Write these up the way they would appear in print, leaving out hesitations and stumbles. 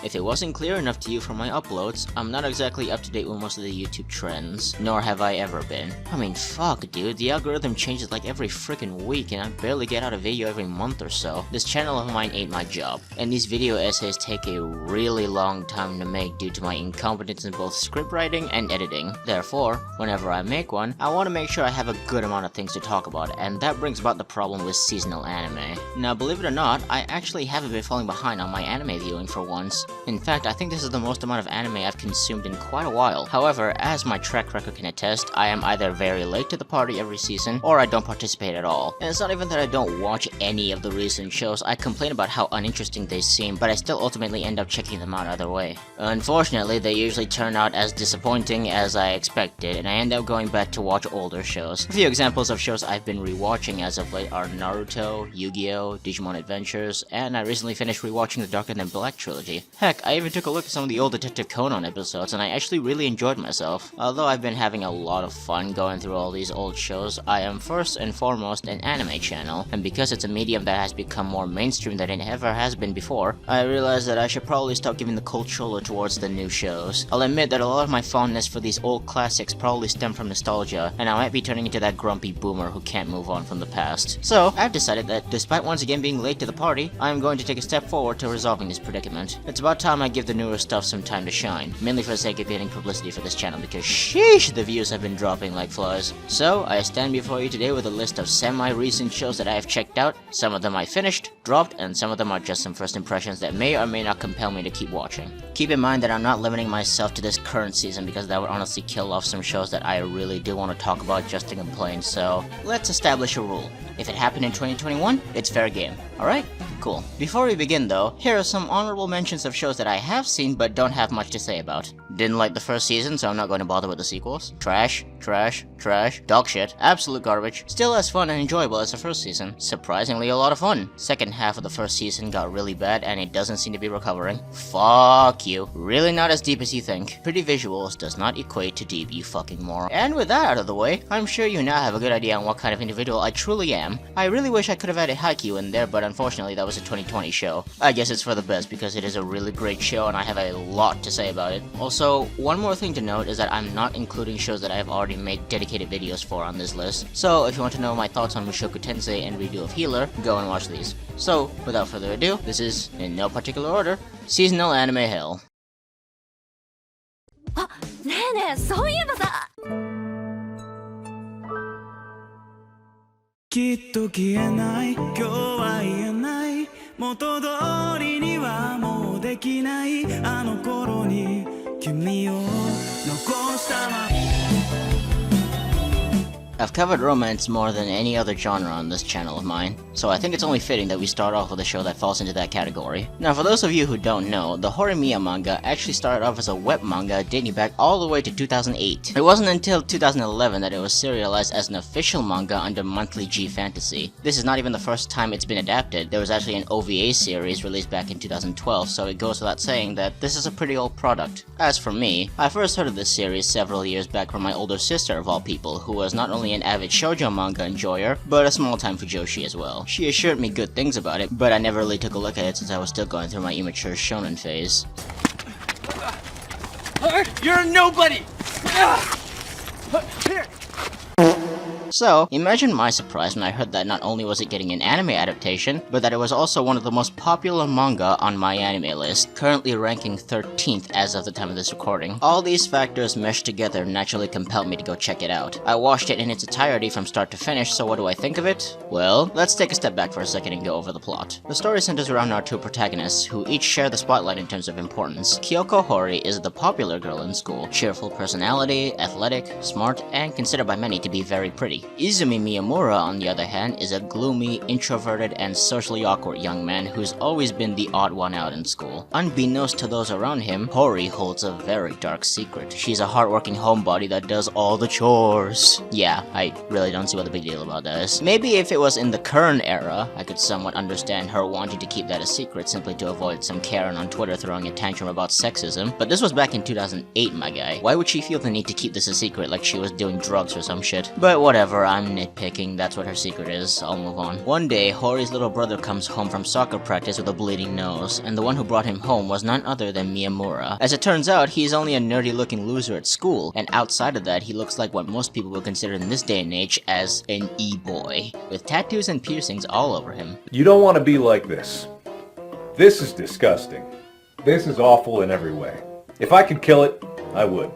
If it wasn't clear enough to you from my uploads, I'm not exactly up to date with most of the YouTube trends, nor have I ever been. I mean, fuck dude, the algorithm changes like every freaking week and I barely get out a video every month or so. This channel of mine ain't my job, and these video essays take a really long time to make due to my incompetence in both script writing and editing. Therefore, whenever I make one, I want to make sure I have a good amount of things to talk about, and that brings about the problem with seasonal anime. Now believe it or not, I actually haven't been falling behind on my anime viewing for once. In fact, I think this is the most amount of anime I've consumed in quite a while. However, as my track record can attest, I am either very late to the party every season, or I don't participate at all. And it's not even that I don't watch any of the recent shows, I complain about how uninteresting they seem, but I still ultimately end up checking them out either way. Unfortunately, they usually turn out as disappointing as I expected, and I end up going back to watch older shows. A few examples of shows I've been rewatching as of late are Naruto, Yu-Gi-Oh!, Digimon Adventures, and I recently finished rewatching the Darker Than Black trilogy. Heck, I even took a look at some of the old Detective Conan episodes, and I actually really enjoyed myself. Although I've been having a lot of fun going through all these old shows, I am first and foremost an anime channel, and because it's a medium that has become more mainstream than it ever has been before, I realized that I should probably stop giving the cold shoulder towards the new shows. I'll admit that a lot of my fondness for these old classics probably stem from nostalgia, and I might be turning into that grumpy boomer who can't move on from the past. So, I've decided that despite once again being late to the party, I'm going to take a step forward to resolving this predicament. It's about time I give the newer stuff some time to shine, mainly for the sake of getting publicity for this channel because sheesh, the views have been dropping like flies. So, I stand before you today with a list of semi-recent shows that I have checked out. Some of them I finished, dropped, and some of them are just some first impressions that may or may not compel me to keep watching. Keep in mind that I'm not limiting myself to this current season because that would honestly kill off some shows that I really do want to talk about just to complain, so let's establish a rule. If it happened in 2021, it's fair game. Alright? Cool. Before we begin though, here are some honorable mentions of shows that I have seen but don't have much to say about. Didn't like the first season, so I'm not going to bother with the sequels. Trash, trash, trash, dog shit, absolute garbage. Still as fun and enjoyable as the first season. Surprisingly a lot of fun. Second half of the first season got really bad and it doesn't seem to be recovering. Fuck you. Really not as deep as you think. Pretty visuals does not equate to deep, you fucking moron. And with that out of the way, I'm sure you now have a good idea on what kind of individual I truly am. I really wish I could have added Haikyuu in there, but unfortunately that was a 2020 show. I guess it's for the best because it is a really great show and I have a lot to say about it. Also, one more thing to note is that I'm not including shows that I have already made dedicated videos for on this list. So if you want to know my thoughts on Mushoku Tensei and redo of Healer, go and watch these. So, without further ado, this is, in no particular order, Seasonal Anime Hell. あ、ねえねえ、そういえばさ。きっと消えない今日は言えない元通りにはもうできないあの頃に君を残したま I've covered romance more than any other genre on this channel of mine, so I think it's only fitting that we start off with a show that falls into that category. Now for those of you who don't know, the Horimiya manga actually started off as a web manga dating back all the way to 2008. It wasn't until 2011 that it was serialized as an official manga under Monthly G Fantasy. This is not even the first time it's been adapted. There was actually an OVA series released back in 2012, so it goes without saying that this is a pretty old product. As for me, I first heard of this series several years back from my older sister of all people, who was not only an avid shoujo manga enjoyer, but a small-time fujoshi as well. She assured me good things about it, but I never really took a look at it since I was still going through my immature shonen phase. You're a nobody! Here! So, imagine my surprise when I heard that not only was it getting an anime adaptation, but that it was also one of the most popular manga on my anime list, currently ranking 13th as of the time of this recording. All these factors meshed together naturally compelled me to go check it out. I watched it in its entirety from start to finish, so what do I think of it? Well, let's take a step back for a second and go over the plot. The story centers around our two protagonists, who each share the spotlight in terms of importance. Kyoko Hori is the popular girl in school, cheerful personality, athletic, smart, and considered by many to be very pretty. Izumi Miyamura, on the other hand, is a gloomy, introverted, and socially awkward young man who's always been the odd one out in school. Unbeknownst to those around him, Hori holds a very dark secret. She's a hardworking homebody that does all the chores. Yeah, I really don't see what the big deal about that is. Maybe if it was in the current era, I could somewhat understand her wanting to keep that a secret simply to avoid some Karen on Twitter throwing a tantrum about sexism, but this was back in 2008, my guy. Why would she feel the need to keep this a secret like she was doing drugs or some shit? But whatever. Whatever, I'm nitpicking, that's what her secret is, I'll move on. One day, Hori's little brother comes home from soccer practice with a bleeding nose, and the one who brought him home was none other than Miyamura. As it turns out, he's only a nerdy looking loser at school, and outside of that, he looks like what most people would consider in this day and age as an e-boy, with tattoos and piercings all over him. You don't want to be like this. This is disgusting. This is awful in every way. If I could kill it, I would.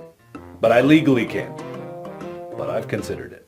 But I legally can't. But I've considered it.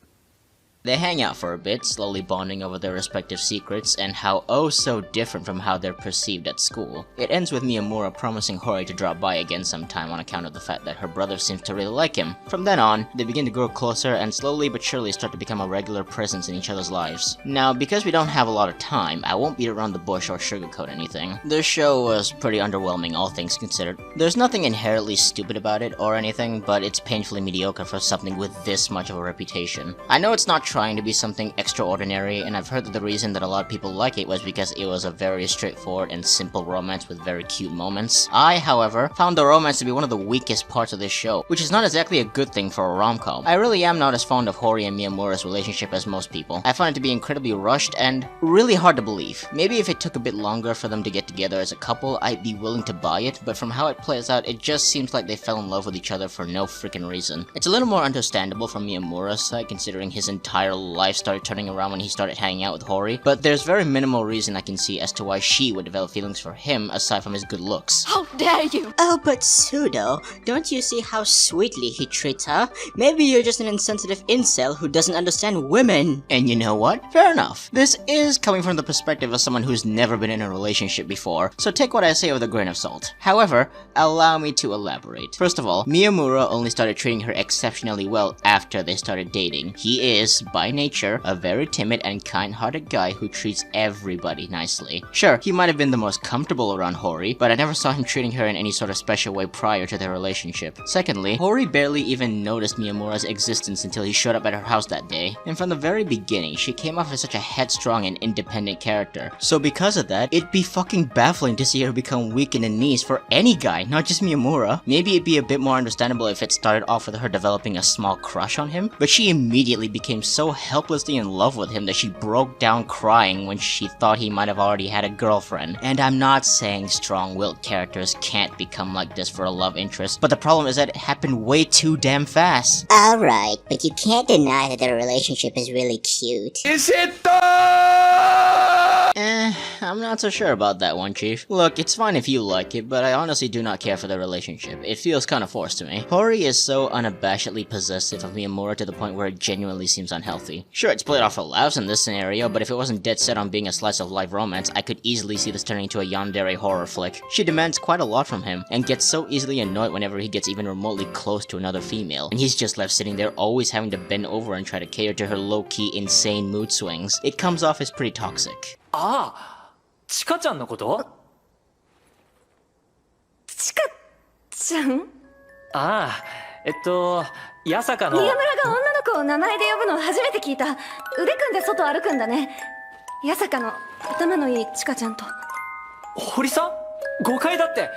They hang out for a bit, slowly bonding over their respective secrets and how oh so different from how they're perceived at school. It ends with Miyamura promising Hori to drop by again sometime on account of the fact that her brother seems to really like him. From then on, they begin to grow closer and slowly but surely start to become a regular presence in each other's lives. Now, because we don't have a lot of time, I won't beat around the bush or sugarcoat anything. This show was pretty underwhelming, all things considered. There's nothing inherently stupid about it or anything, but it's painfully mediocre for something with this much of a reputation. I know it's not trying to be something extraordinary, and I've heard that the reason that a lot of people like it was because it was a very straightforward and simple romance with very cute moments. I, however, found the romance to be one of the weakest parts of this show, which is not exactly a good thing for a rom-com. I really am not as fond of Hori and Miyamura's relationship as most people. I find it to be incredibly rushed and really hard to believe. Maybe if it took a bit longer for them to get together as a couple, I'd be willing to buy it, but from how it plays out, it just seems like they fell in love with each other for no freaking reason. It's a little more understandable from Miyamura's side, considering his entire life started turning around when he started hanging out with Hori, but there's very minimal reason I can see as to why she would develop feelings for him aside from his good looks. How dare you! Oh, but Pseudo, don't you see how sweetly he treats her? Maybe you're just an insensitive incel who doesn't understand women. And you know what? Fair enough. This is coming from the perspective of someone who's never been in a relationship before, so take what I say with a grain of salt. However, allow me to elaborate. First of all, Miyamura only started treating her exceptionally well after they started dating. He is, by nature, a very timid and kind-hearted guy who treats everybody nicely. Sure, he might have been the most comfortable around Hori, but I never saw him treating her in any sort of special way prior to their relationship. Secondly, Hori barely even noticed Miyamura's existence until he showed up at her house that day, and from the very beginning, she came off as such a headstrong and independent character. So because of that, it'd be fucking baffling to see her become weak in the knees for any guy, not just Miyamura. Maybe it'd be a bit more understandable if it started off with her developing a small crush on him, but she immediately became so helplessly in love with him that she broke down crying when she thought he might have already had a girlfriend. And I'm not saying strong-willed characters can't become like this for a love interest, but the problem is that it happened way too damn fast. Alright, but you can't deny that their relationship is really cute. Is it though? I'm not so sure about that one, Chief. Look, it's fine if you like it, but I honestly do not care for the relationship. It feels kinda forced to me. Hori is so unabashedly possessive of Miyamura to the point where it genuinely seems unhealthy. Sure, it's played off for laughs in this scenario, but if it wasn't dead set on being a slice of life romance, I could easily see this turning into a yandere horror flick. She demands quite a lot from him, and gets so easily annoyed whenever he gets even remotely close to another female, and he's just left sitting there always having to bend over and try to cater to her low-key insane mood swings. It comes off as pretty toxic. ああ、チカちゃんのこと？ちかちゃん？ああ、八坂の宮村が女の子を名前で呼ぶの初めて聞いた。腕組んで外歩くんだね。八坂の頭のいいちかちゃんと。堀さん？誤解だって。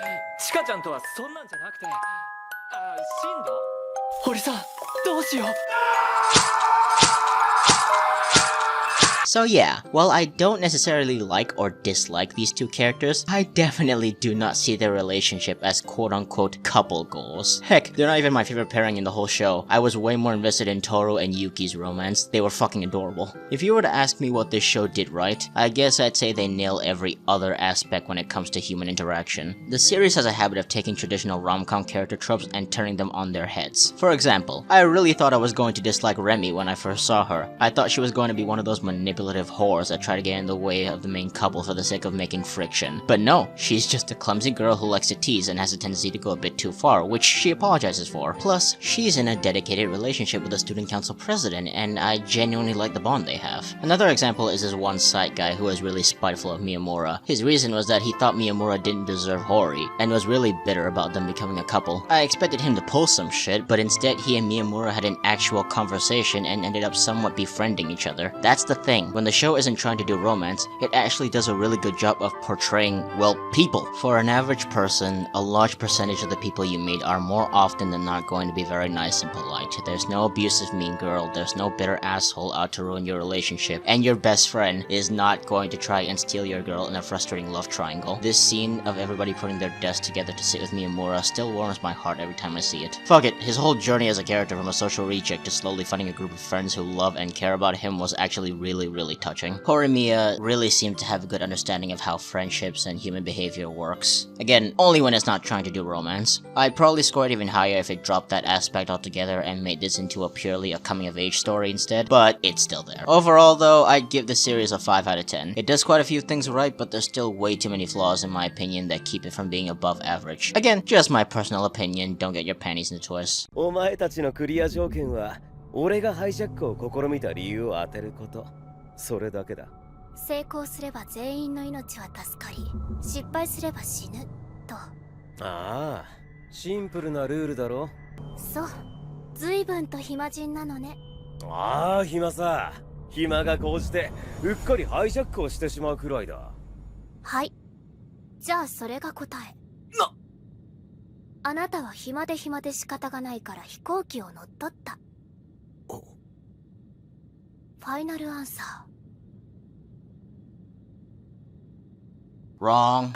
チカちゃんとはそんなんじゃなくて。あ、進路？堀さん、どうしよう。So yeah, while I don't necessarily like or dislike these two characters, I definitely do not see their relationship as quote-unquote couple goals. Heck, they're not even my favorite pairing in the whole show. I was way more invested in Toru and Yuki's romance. They were fucking adorable. If you were to ask me what this show did right, I guess I'd say they nail every other aspect when it comes to human interaction. The series has a habit of taking traditional rom-com character tropes and turning them on their heads. For example, I really thought I was going to dislike Remy when I first saw her. I thought she was going to be one of those manipulative whores that try to get in the way of the main couple for the sake of making friction. But no, she's just a clumsy girl who likes to tease and has a tendency to go a bit too far, which she apologizes for. Plus, she's in a dedicated relationship with the student council president, and I genuinely like the bond they have. Another example is this one side guy who was really spiteful of Miyamura. His reason was that he thought Miyamura didn't deserve Hori, and was really bitter about them becoming a couple. I expected him to pull some shit, but instead he and Miyamura had an actual conversation and ended up somewhat befriending each other. That's the thing. thing. When the show isn't trying to do romance, it actually does a really good job of portraying, well, people. For an average person, a large percentage of the people you meet are more often than not going to be very nice and polite. There's no abusive mean girl, there's no bitter asshole out to ruin your relationship, and your best friend is not going to try and steal your girl in a frustrating love triangle. This scene of everybody putting their desks together to sit with Miyamura still warms my heart every time I see it. Fuck it, his whole journey as a character from a social reject to slowly finding a group of friends who love and care about him was actually really touching. Horimiya really seemed to have a good understanding of how friendships and human behavior works. Again, only when it's not trying to do romance. I'd probably score it even higher if it dropped that aspect altogether and made this into a purely coming-of-age story instead, but it's still there. Overall though, I'd give the series a 5 out of 10. It does quite a few things right, but there's still way too many flaws in my opinion that keep it from being above average. Again, just my personal opinion, don't get your panties in a twist. お前たちのクリア条件は俺がハイジャックを試みた理由を当てること。それだけだ。成功すれば全員の命は助かり、失敗すれば死ぬと。ああ、シンプルなルールだろ。そう、随分と暇人なのね。ああ、暇さ。暇が高じてうっかりハイジャックをしてしまうくらいだ。はい。じゃあそれが答え。あなたは暇で仕方がないから飛行機を乗っ取った。ファイナルアンサー。 Wrong.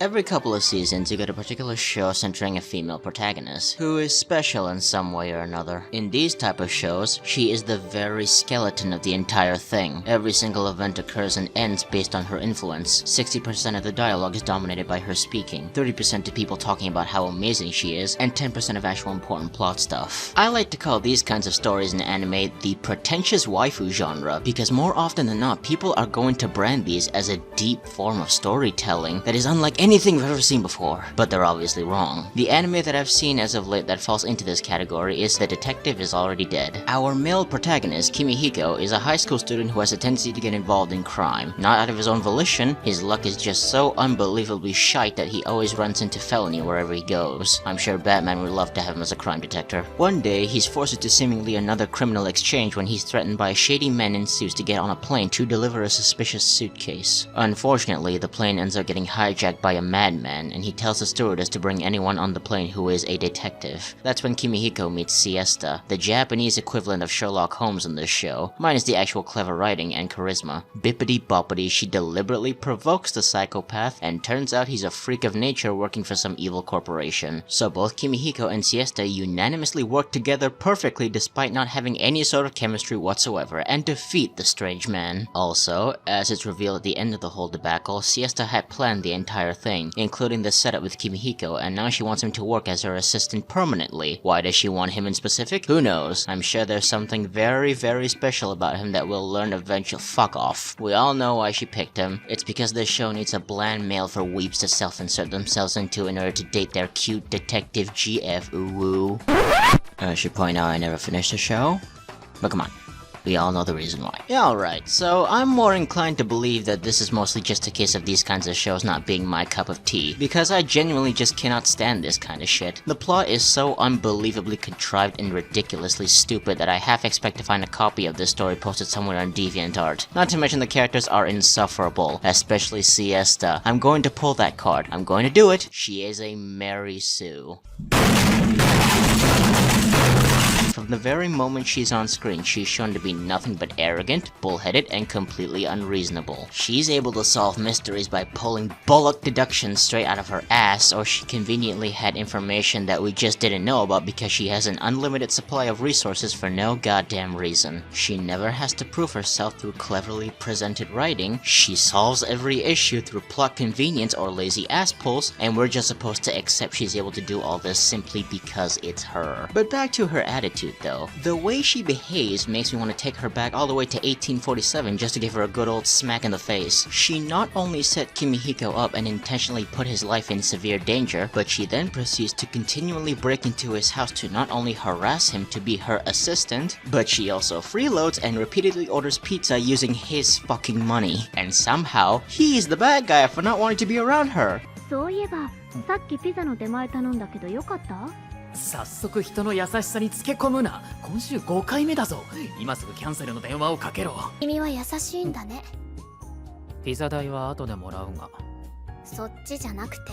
Every couple of seasons, you get a particular show centering a female protagonist, who is special in some way or another. In these type of shows, she is the very skeleton of the entire thing. Every single event occurs and ends based on her influence. 60% of the dialogue is dominated by her speaking, 30% to people talking about how amazing she is, and 10% of actual important plot stuff. I like to call these kinds of stories in anime the pretentious waifu genre, because more often than not, people are going to brand these as a deep form of storytelling that is unlike anything we've ever seen before, but they're obviously wrong. The anime that I've seen as of late that falls into this category is The Detective is Already Dead. Our male protagonist, Kimihiko, is a high school student who has a tendency to get involved in crime. Not out of his own volition, his luck is just so unbelievably shite that he always runs into felony wherever he goes. I'm sure Batman would love to have him as a crime detector. One day, he's forced into seemingly another criminal exchange when he's threatened by shady men in suits to get on a plane to deliver a suspicious suitcase. Unfortunately, the plane ends up getting hijacked by a madman, and he tells the stewardess to bring anyone on the plane who is a detective. That's when Kimihiko meets Siesta, the Japanese equivalent of Sherlock Holmes in this show, minus the actual clever writing and charisma. Bippity-boppity, she deliberately provokes the psychopath, and turns out he's a freak of nature working for some evil corporation. So both Kimihiko and Siesta unanimously work together perfectly despite not having any sort of chemistry whatsoever, and defeat the strange man. Also, as it's revealed at the end of the whole debacle, Siesta had planned the entire thing, including the setup with Kimihiko, and now she wants him to work as her assistant permanently. Why does she want him in specific? Who knows? I'm sure there's something very special about him that we'll learn eventually. Fuck off. We all know why she picked him. It's because this show needs a bland male for weeps to self-insert themselves into in order to date their cute detective GF ooh-woo. I should point out I never finished the show, but come on. We all know the reason why. Yeah, alright, so I'm more inclined to believe that this is mostly just a case of these kinds of shows not being my cup of tea, because I genuinely just cannot stand this kind of shit. The plot is so unbelievably contrived and ridiculously stupid that I half expect to find a copy of this story posted somewhere on DeviantArt. Not to mention the characters are insufferable, especially Siesta. I'm going to pull that card. I'm going to do it. She is a Mary Sue. From the very moment she's on screen, she's shown to be nothing but arrogant, bullheaded, and completely unreasonable. She's able to solve mysteries by pulling bullock deductions straight out of her ass, or she conveniently had information that we just didn't know about because she has an unlimited supply of resources for no goddamn reason. She never has to prove herself through cleverly presented writing. She solves every issue through plot convenience or lazy ass pulls, and we're just supposed to accept she's able to do all this simply because it's her. But back to her attitude though. The way she behaves makes me want to take her back all the way to 1847 just to give her a good old smack in the face. She not only set Kimihiko up and intentionally put his life in severe danger, but she then proceeds to continually break into his house to not only harass him to be her assistant, but she also freeloads and repeatedly orders pizza using his fucking money. And somehow, he's the bad guy for not wanting to be around her. そういえば、さっきピザの出前頼んだけどよかった？早速人の優しさにつけ込むな。今週5回目だぞ。今すぐキャンセルの電話をかけろ。君は優しいんだね。ピザ代は後でもらうが。そっちじゃなくて、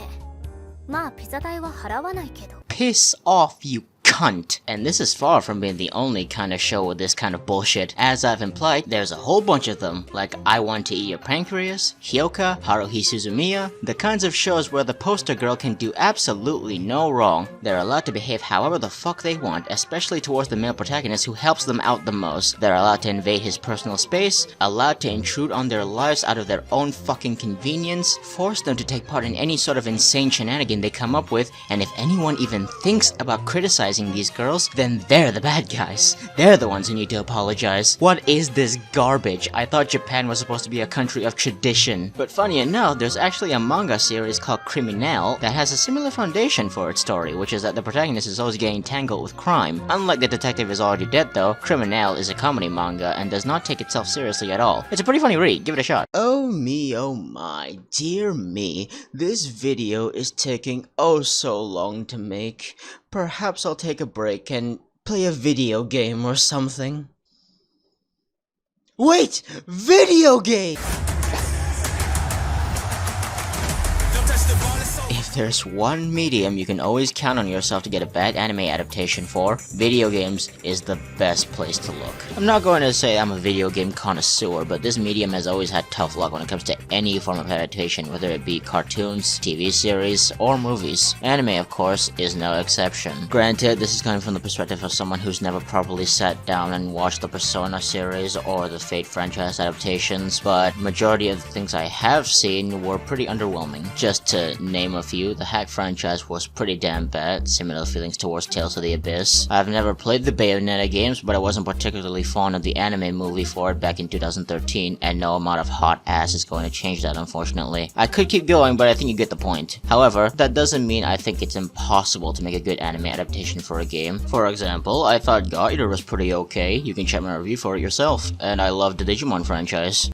まあピザ代は払わないけど。 Piss off, you cunt. And this is far from being the only kind of show with this kind of bullshit. As I've implied, there's a whole bunch of them, like I Want to Eat Your Pancreas, Hyoka, Haruhi Suzumiya, the kinds of shows where the poster girl can do absolutely no wrong. They're allowed to behave however the fuck they want, especially towards the male protagonist who helps them out the most. They're allowed to invade his personal space, allowed to intrude on their lives out of their own fucking convenience, force them to take part in any sort of insane shenanigan they come up with, and if anyone even thinks about criticizing these girls, then they're the bad guys. They're the ones who need to apologize. What is this garbage? I thought Japan was supposed to be a country of tradition. But funny enough, there's actually a manga series called Criminal that has a similar foundation for its story, which is that the protagonist is always getting tangled with crime. Unlike The Detective Is Already Dead though, Criminal is a comedy manga and does not take itself seriously at all. It's a pretty funny read, give it a shot. Oh me, oh my, dear me, this video is taking oh so long to make. Perhaps I'll take a break and play a video game or something. Wait! Video game! If there's one medium you can always count on yourself to get a bad anime adaptation for, video games is the best place to look. I'm not going to say I'm a video game connoisseur, but this medium has always had tough luck when it comes to any form of adaptation, whether it be cartoons, TV series, or movies. Anime, of course, is no exception. Granted, this is coming from the perspective of someone who's never properly sat down and watched the Persona series or the Fate franchise adaptations, but majority of the things I have seen were pretty underwhelming. Just to name a few, the Hack franchise was pretty damn bad, similar feelings towards Tales of the Abyss. I've never played the Bayonetta games, but I wasn't particularly fond of the anime movie for it back in 2013, and no amount of hot ass is going to change that, unfortunately. I could keep going, but I think you get the point. However, that doesn't mean I think it's impossible to make a good anime adaptation for a game. For example, I thought God Eater was pretty okay. You can check my review for it yourself. And I love the Digimon franchise.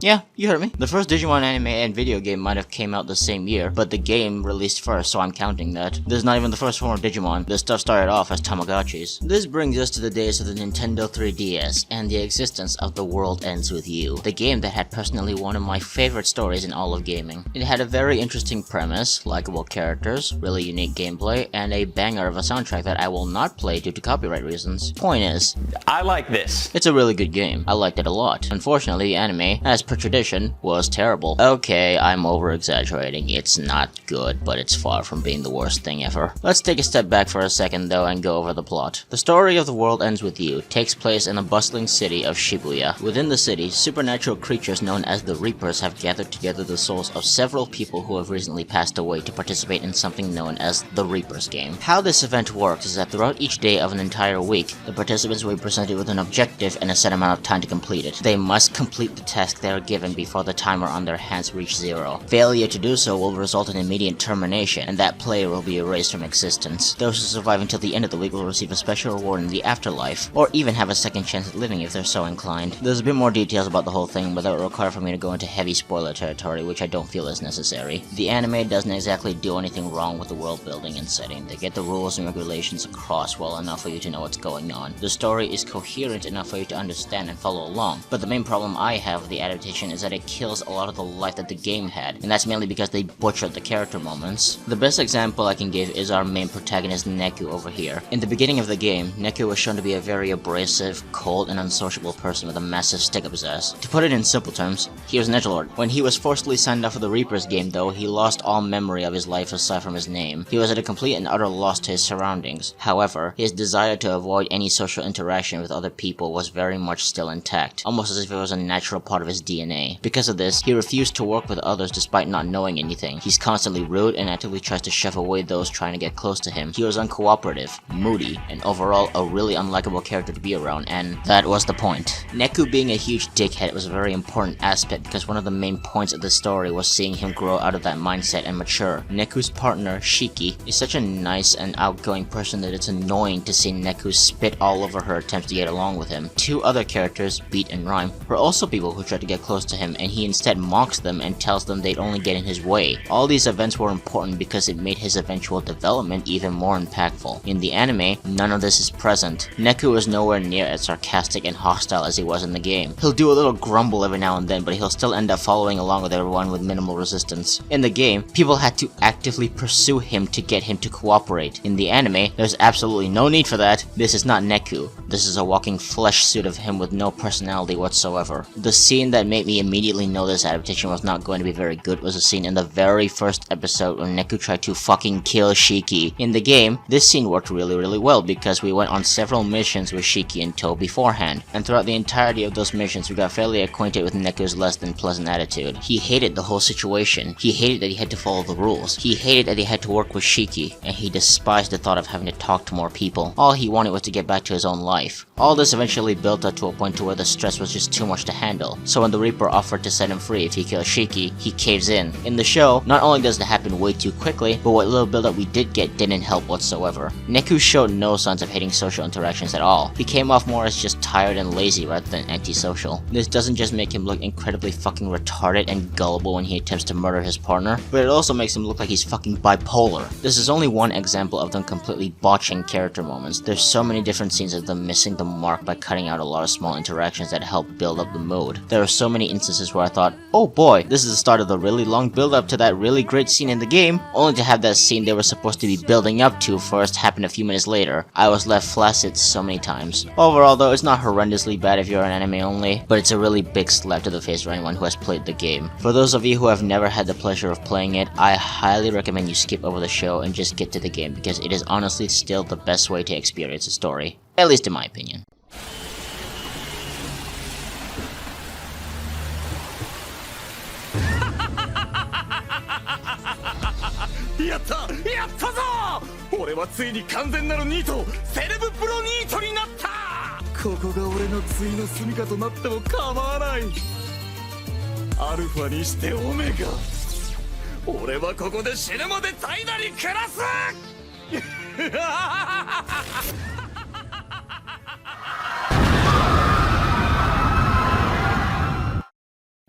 Yeah, you heard me. The first Digimon anime and video game might have came out the same year, but the game released first, so I'm counting that. This is not even the first form of Digimon. This stuff started off as Tamagotchis. This brings us to the days of the Nintendo 3DS and the existence of The World Ends With You, the game that had personally one of my favorite stories in all of gaming. It had a very interesting premise, likable characters, really unique gameplay, and a banger of a soundtrack that I will not play due to copyright reasons. Point is, I like this. it's a really good game. I liked it a lot. Unfortunately, the anime, as per tradition, was terrible. Okay, I'm over-exaggerating. It's not good, but it's far from being the worst thing ever. Let's take a step back for a second though and go over the plot. The story of The World Ends With You takes place in the bustling city of Shibuya. Within the city, supernatural creatures known as the Reapers have gathered together the souls of several people who have recently passed away to participate in something known as the Reapers game. How this event works is that throughout each day of an entire week, the participants will be presented with an objective and a set amount of time to complete it. They must complete the task they are given before the timer on their hands reach 0. Failure to do so will result in immediate termination, and that player will be erased from existence. Those who survive until the end of the week will receive a special reward in the afterlife, or even have a second chance at living if they're so inclined. There's a bit more details about the whole thing, but that would require for me to go into heavy spoiler territory, which I don't feel is necessary. The anime doesn't exactly do anything wrong with the world building and setting. They get the rules and regulations across well enough for you to know what's going on. The story is coherent enough for you to understand and follow along, but the main problem I have with the adaptation is that it kills a lot of the life that the game had, and that's mainly because they butchered the character moments. The best example I can give is our main protagonist Neku over here. In the beginning of the game, Neku was shown to be a very abrasive, cold, and unsociable person with a massive stick up his ass. To put it in simple terms, he was an edgelord. When he was forcibly signed up for the Reapers game though, he lost all memory of his life aside from his name. He was at a complete and utter loss to his surroundings. However, his desire to avoid any social interaction with other people was very much still intact, almost as if it was a natural part of his DNA. Because of this, he refused to work with others despite not knowing anything. He's constantly rude and actively tries to shove away those trying to get close to him. He was uncooperative, moody, and overall a really unlikable character to be around, and that was the point. Neku being a huge dickhead was a very important aspect because one of the main points of the story was seeing him grow out of that mindset and mature. Neku's partner, Shiki, is such a nice and outgoing person that it's annoying to see Neku spit all over her attempts to get along with him. Two other characters, Beat and Rhyme, were also people who tried to get close to him, and he instead mocks them and tells them they'd only get in his way. All these events were important because it made his eventual development even more impactful. In the anime, none of this is present. Neku is nowhere near as sarcastic and hostile as he was in the game. He'll do a little grumble every now and then, but he'll still end up following along with everyone with minimal resistance. In the game, people had to actively pursue him to get him to cooperate. In the anime, there's absolutely no need for that. This is not Neku. This is a walking flesh suit of him with no personality whatsoever. The scene that made me immediately know this adaptation was not going to be very good was a scene in the very first episode when Neku tried to fucking kill Shiki. In the game, this scene worked really well because we went on several missions with Shiki in tow beforehand, and throughout the entirety of those missions we got fairly acquainted with Neku's less than pleasant attitude. He hated the whole situation. He hated that he had to follow the rules. He hated that he had to work with Shiki, and he despised the thought of having to talk to more people. All he wanted was to get back to his own life. All this eventually built up to a point to where the stress was just too much to handle, so when the Reaper offered to set him free if he kills Shiki, he caves in. In the show, not only does it happen way too quickly, but what little build up we did get didn't help whatsoever. Neku showed no signs of hating social interactions at all. He came off more as just tired and lazy rather than antisocial. This doesn't just make him look incredibly fucking retarded and gullible when he attempts to murder his partner, but it also makes him look like he's fucking bipolar. This is only one example of them completely botching character moments. There's so many different scenes of them missing the mark by cutting out a lot of small interactions that help build up the mood. There are so many instances where I thought, oh boy, this is the start of the really long build up to that really great scene in the game, only to have that scene they were supposed to be building up to first happen a few minutes later. I was left flaccid so many times. Overall though, it's not horrendously bad if you're an anime only, but it's a really big slap to the face for anyone who has played the game. For those of you who have never had the pleasure of playing it, I highly recommend you skip over the show and just get to the game because it is honestly still the best way to experience a story. At least in my opinion.やったぞ俺はついに完全なるニートセレブプロニートになったここが俺のついの住みかとなっても構わないアルファにしてオメガ俺はここで死ぬまで怠惰に暮らす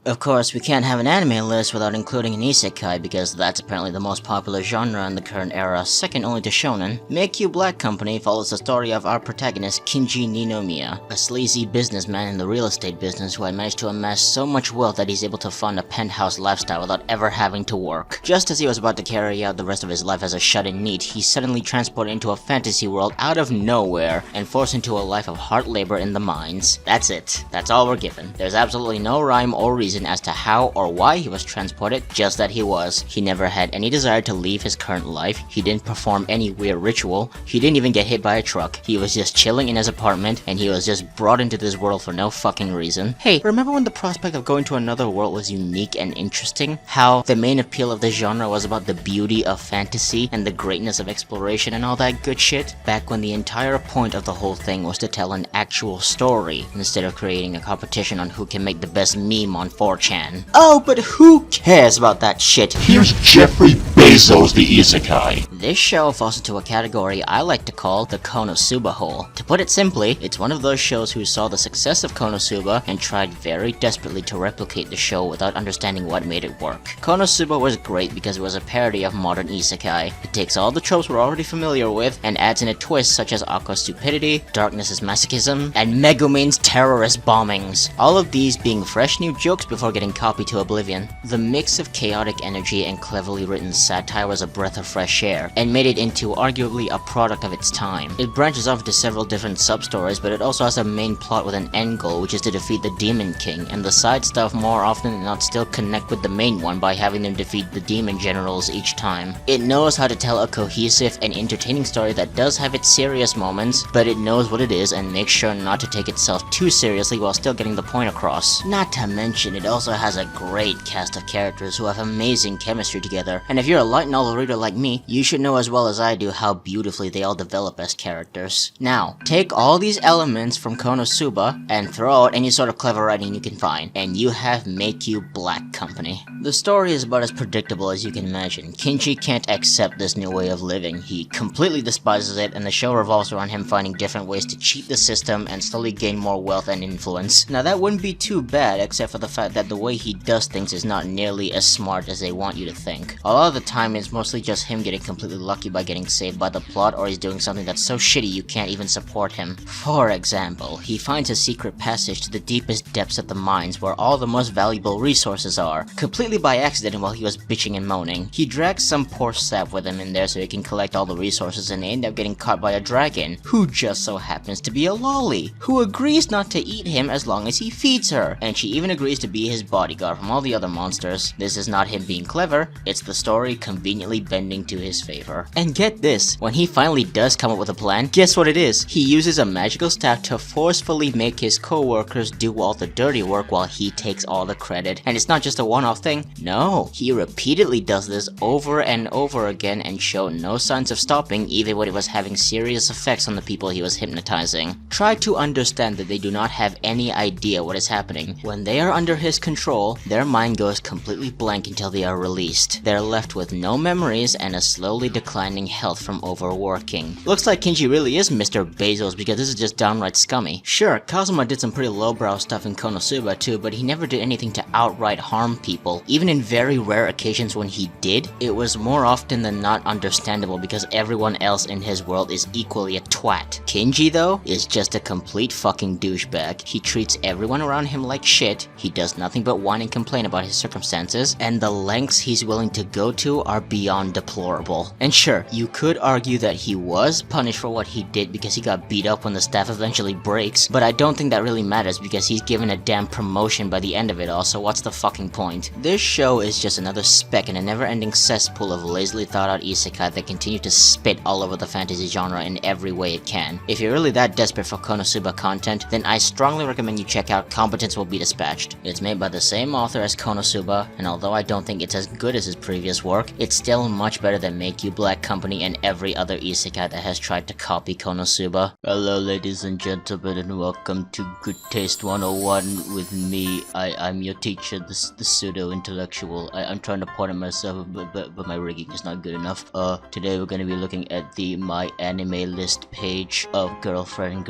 Of course, we can't have an anime list without including an isekai because that's apparently the most popular genre in the current era, second only to shonen. Make You Black Company follows the story of our protagonist Kinji Ninomiya, a sleazy businessman in the real estate business who had managed to amass so much wealth that he's able to fund a penthouse lifestyle without ever having to work. Just as he was about to carry out the rest of his life as a shut-in NEET, he's suddenly transported into a fantasy world out of nowhere and forced into a life of hard labor in the mines. That's it. That's all we're given. There's absolutely no rhyme or reason as to how or why he was transported, just that he was. He never had any desire to leave his current life, he didn't perform any weird ritual, he didn't even get hit by a truck, he was just chilling in his apartment, and he was just brought into this world for no fucking reason. Hey, remember when the prospect of going to another world was unique and interesting? How the main appeal of the genre was about the beauty of fantasy and the greatness of exploration and all that good shit? Back when the entire point of the whole thing was to tell an actual story, instead of creating a competition on who can make the best meme on 4chan. Oh, but who cares about that shit? Here's Jeffrey Bezos the Isekai. This show falls into a category I like to call the Konosuba hole. To put it simply, it's one of those shows who saw the success of Konosuba and tried very desperately to replicate the show without understanding what made it work. Konosuba was great because it was a parody of modern isekai. It takes all the tropes we're already familiar with and adds in a twist such as Aqua's stupidity, Darkness's masochism, and Megumin's terrorist bombings. All of these being fresh new jokes before getting copied to oblivion. The mix of chaotic energy and cleverly written satire was a breath of fresh air, and made it into arguably a product of its time. It branches off into several different sub-stories, but it also has a main plot with an end goal, which is to defeat the Demon King, and the side stuff more often than not still connect with the main one by having them defeat the Demon Generals each time. It knows how to tell a cohesive and entertaining story that does have its serious moments, but it knows what it is and makes sure not to take itself too seriously while still getting the point across. Not to mention, it also has a great cast of characters who have amazing chemistry together, and if you're a light novel reader like me, you should know as well as I do how beautifully they all develop as characters. Now, take all these elements from Konosuba and throw out any sort of clever writing you can find, and you have Make You Black Company. The story is about as predictable as you can imagine. Kinji can't accept this new way of living. He completely despises it, and the show revolves around him finding different ways to cheat the system and slowly gain more wealth and influence. Now that wouldn't be too bad, except for the fact that the way he does things is not nearly as smart as they want you to think. A lot of the time it's mostly just him getting completely lucky by getting saved by the plot, or he's doing something that's so shitty you can't even support him. For example, he finds a secret passage to the deepest depths of the mines where all the most valuable resources are, completely by accident while he was bitching and moaning. He drags some poor sap with him in there so he can collect all the resources, and they end up getting caught by a dragon, who just so happens to be a lolly, who agrees not to eat him as long as he feeds her, and she even agrees to be his bodyguard from all the other monsters. This is not him being clever, it's the story conveniently bending to his favor. And get this, when he finally does come up with a plan, guess what it is? He uses a magical staff to forcefully make his co-workers do all the dirty work while he takes all the credit. And it's not just a one-off thing, no, he repeatedly does this over and over again and showed no signs of stopping even when it was having serious effects on the people he was hypnotizing. Try to understand that they do not have any idea what is happening. When they are under his control, their mind goes completely blank until they are released. They're left with no memories and a slowly declining health from overworking. Looks like Kinji really is Mr. Bezos because this is just downright scummy. Sure, Kazuma did some pretty lowbrow stuff in Konosuba too, but he never did anything to outright harm people. Even in very rare occasions when he did, it was more often than not understandable because everyone else in his world is equally a twat. Kinji though, is just a complete fucking douchebag. He treats everyone around him like shit, he does nothing but whine and complain about his circumstances, and the lengths he's willing to go to are beyond deplorable. And sure, you could argue that he was punished for what he did because he got beat up when the staff eventually breaks, but I don't think that really matters because he's given a damn promotion by the end of it all, so what's the fucking point? This show is just another speck in a never-ending cesspool of lazily thought-out isekai that continue to spit all over the fantasy genre in every way it can. If you're really that desperate for Konosuba content, then I strongly recommend you check out Combatants Will Be Dispatched. It's made by the same author as Konosuba, and although I don't think it's as good as his previous work, it's still much better than Make You Black Company and every other isekai that has tried to copy Konosuba. Hello ladies and gentlemen, and welcome to Good Taste 101 with me. I'm your teacher, the pseudo-intellectual. I'm trying to pardon myself, but my rigging is not good enough. Today we're gonna be looking at the My Anime List page of Girlfriend.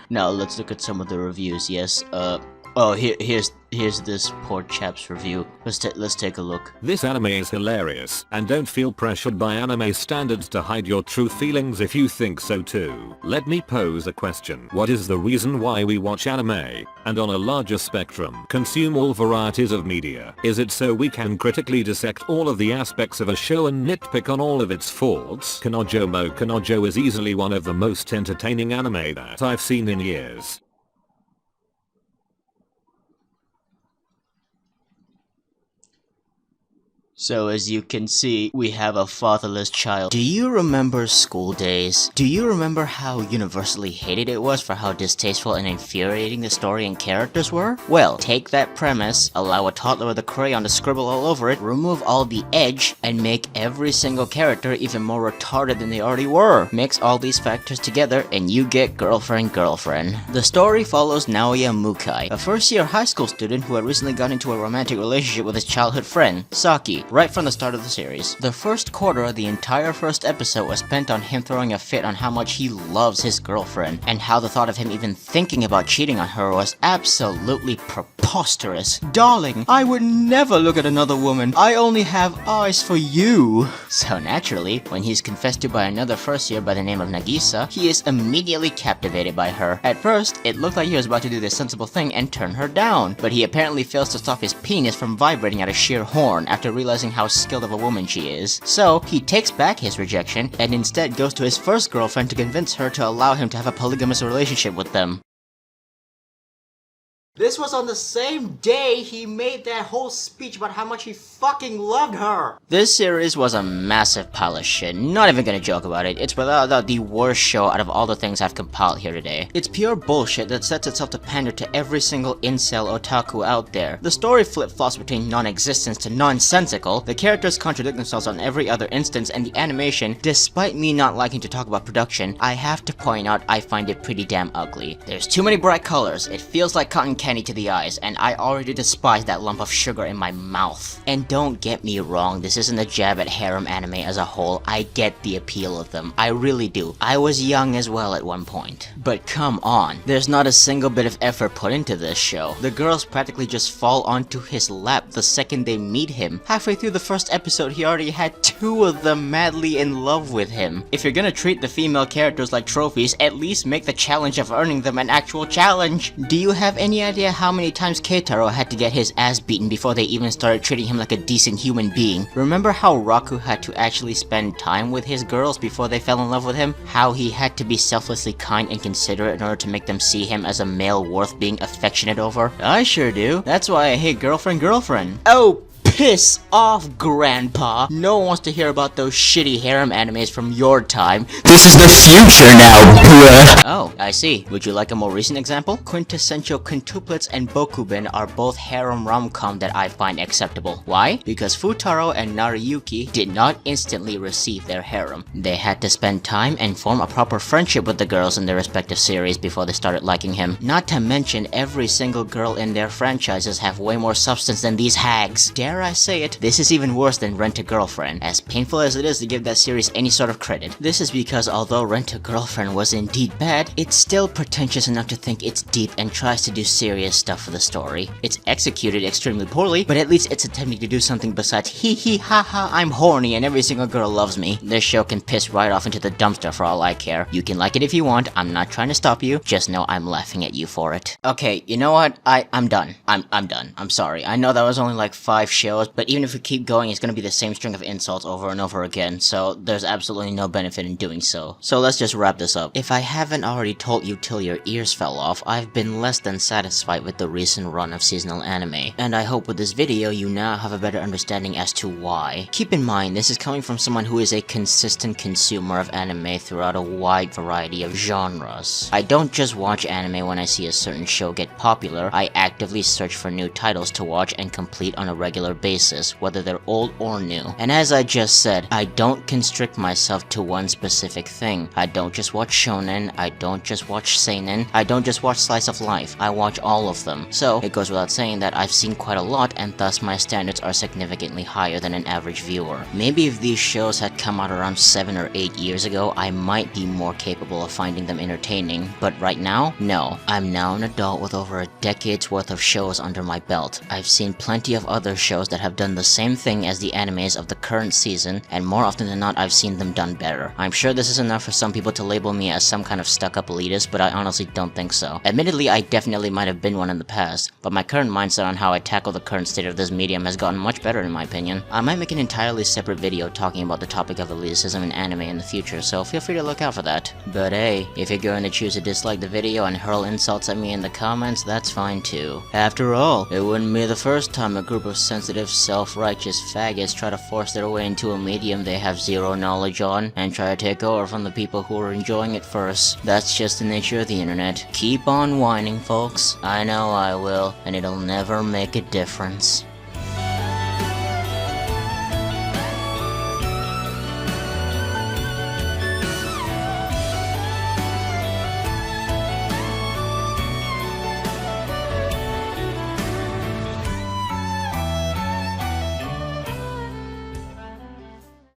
Now let's look at some of the reviews, yes? Here's this poor chap's review. Let's take a look. This anime is hilarious, and don't feel pressured by anime standards to hide your true feelings if you think so too. Let me pose a question. What is the reason why we watch anime, and on a larger spectrum, consume all varieties of media? Is it so we can critically dissect all of the aspects of a show and nitpick on all of its faults? Kanojo is easily one of the most entertaining anime that I've seen in years. So as you can see, we have a fatherless child. Do you remember school days? Do you remember how universally hated it was for how distasteful and infuriating the story and characters were? Well, take that premise, allow a toddler with a crayon to scribble all over it, remove all the edge, and make every single character even more retarded than they already were. Mix all these factors together and you get Girlfriend. The story follows Naoya Mukai, a first-year high school student who had recently got into a romantic relationship with his childhood friend, Saki, right from the start of the series. The first quarter of the entire first episode was spent on him throwing a fit on how much he loves his girlfriend, and how the thought of him even thinking about cheating on her was absolutely preposterous. Darling, I would never look at another woman. I only have eyes for you. So naturally, when he's confessed to by another first year by the name of Nagisa, he is immediately captivated by her. At first, it looked like he was about to do the sensible thing and turn her down, but he apparently fails to stop his penis from vibrating at a sheer horn after realizing how skilled of a woman she is. So, he takes back his rejection and instead goes to his first girlfriend to convince her to allow him to have a polygamous relationship with them. This was on the same day he made that whole speech about how much he fucking loved her. This series was a massive pile of shit. Not even gonna joke about it. It's without doubt the worst show out of all the things I've compiled here today. It's pure bullshit that sets itself to pander to every single incel otaku out there. The story flip-flops between non-existence to nonsensical, the characters contradict themselves on every other instance, and the animation, despite me not liking to talk about production, I have to point out I find it pretty damn ugly. There's too many bright colors, it feels like cotton candy to the eyes, and I already despise that lump of sugar in my mouth. And don't get me wrong, this isn't a jab at harem anime as a whole. I get the appeal of them, I really do. I was young as well at one point. But come on, there's not a single bit of effort put into this show. The girls practically just fall onto his lap the second they meet him. Halfway through the first episode, he already had 2 of them madly in love with him. If you're gonna treat the female characters like trophies, at least make the challenge of earning them an actual challenge. Do you have any idea how many times Keitaro had to get his ass beaten before they even started treating him like a decent human being? Remember how Raku had to actually spend time with his girls before they fell in love with him? How he had to be selflessly kind and considerate in order to make them see him as a male worth being affectionate over? I sure do. That's why I hate girlfriend. Oh, piss off, Grandpa. No one wants to hear about those shitty harem animes from your time. This is the future now, bruh. Oh, I see. Would you like a more recent example? Quintessential Quintuplets and Bokuben are both harem rom-com that I find acceptable. Why? Because Futaro and Nariyuki did not instantly receive their harem. They had to spend time and form a proper friendship with the girls in their respective series before they started liking him. Not to mention, every single girl in their franchises have way more substance than these hags. Dare I say it, this is even worse than Rent-a-Girlfriend, as painful as it is to give that series any sort of credit. This is because although Rent-a-Girlfriend was indeed bad, it's still pretentious enough to think it's deep and tries to do serious stuff for the story. It's executed extremely poorly, but at least it's attempting to do something besides hee hee ha ha I'm horny and every single girl loves me. This show can piss right off into the dumpster for all I care. You can like it if you want, I'm not trying to stop you, just know I'm laughing at you for it. Okay, you know what? I'm done. I'm done. I'm sorry. I know that was only like 5 shows, but even if we keep going, it's gonna be the same string of insults over and over again, so there's absolutely no benefit in doing so. So let's just wrap this up. If I haven't already told you till your ears fell off, I've been less than satisfied with the recent run of seasonal anime, and I hope with this video you now have a better understanding as to why. Keep in mind, this is coming from someone who is a consistent consumer of anime throughout a wide variety of genres. I don't just watch anime when I see a certain show get popular, I actively search for new titles to watch and complete on a regular basis, whether they're old or new. And as I just said, I don't constrict myself to one specific thing. I don't just watch shonen, I don't just watch seinen, I don't just watch slice of life, I watch all of them. So, it goes without saying that I've seen quite a lot, and thus my standards are significantly higher than an average viewer. Maybe if these shows had come out around 7 or 8 years ago, I might be more capable of finding them entertaining, but right now, no. I'm now an adult with over a decade's worth of shows under my belt. I've seen plenty of other shows that have done the same thing as the animes of the current season, and more often than not I've seen them done better. I'm sure this is enough for some people to label me as some kind of stuck-up elitist, but I honestly don't think so. Admittedly, I definitely might have been one in the past, but my current mindset on how I tackle the current state of this medium has gotten much better in my opinion. I might make an entirely separate video talking about the topic of elitism in anime in the future, so feel free to look out for that. But hey, if you're going to choose to dislike the video and hurl insults at me in the comments, that's fine too. After all, it wouldn't be the first time a group of sensitive, self-righteous faggots try to force their way into a medium they have zero knowledge on, and try to take over from the people who are enjoying it first. That's just the nature of the internet. Keep on whining, folks. I know I will, and it'll never make a difference.